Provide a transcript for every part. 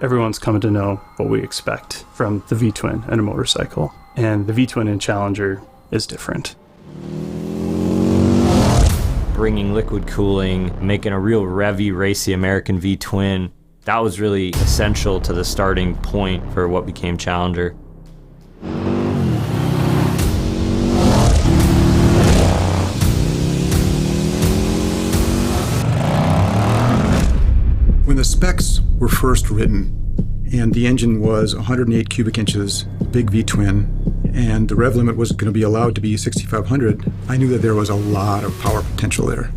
Everyone's coming to know what we expect from the V-twin in a motorcycle, and the V-twin in Challenger is different. Bringing liquid cooling, making a real revvy, racy American V-twin, that was really essential to the starting point for what became Challenger. When the specs were first written, and the engine was 108 cubic inches, big V-twin, and the rev limit was going to be allowed to be 6,500, I knew that there was a lot of power potential there.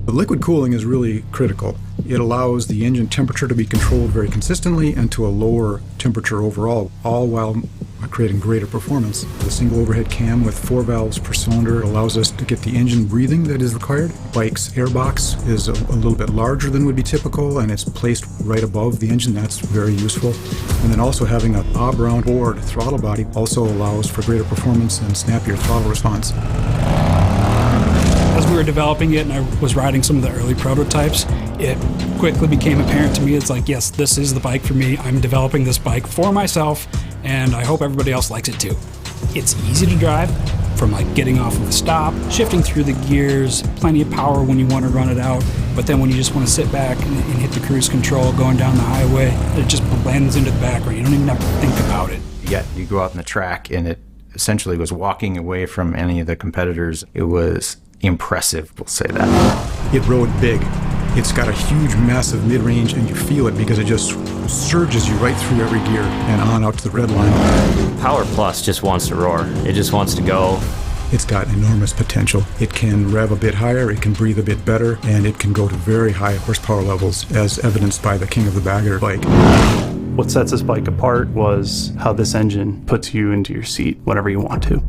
The liquid cooling is really critical. It allows the engine temperature to be controlled very consistently and to a lower temperature overall, all while creating greater performance. The single overhead cam with 4 valves per cylinder allows us to get the engine breathing that is required. Bike's airbox is a little bit larger than would be typical, and it's placed right above the engine. That's very useful. And then also having a bob-round board throttle body also allows for greater performance and snappier throttle response. As we were developing it and I was riding some of the early prototypes, it quickly became apparent to me, it's like, yes, this is the bike for me. I'm developing this bike for myself, and I hope everybody else likes it too. It's easy to drive, from like getting off of the stop, shifting through the gears, plenty of power when you want to run it out, but then when you just want to sit back and hit the cruise control going down the highway, it just blends into the background. You don't even have to think about it. Yet you go out on the track and it essentially was walking away from any of the competitors. It was impressive, we'll say that. It rode big. It's got a huge, massive mid-range, and you feel it because it just surges you right through every gear and on out to the red line. Powerplus just wants to roar. It just wants to go. It's got enormous potential. It can rev a bit higher, it can breathe a bit better, and it can go to very high horsepower levels, as evidenced by the King of the Bagger bike. What sets this bike apart was how this engine puts you into your seat whenever you want to.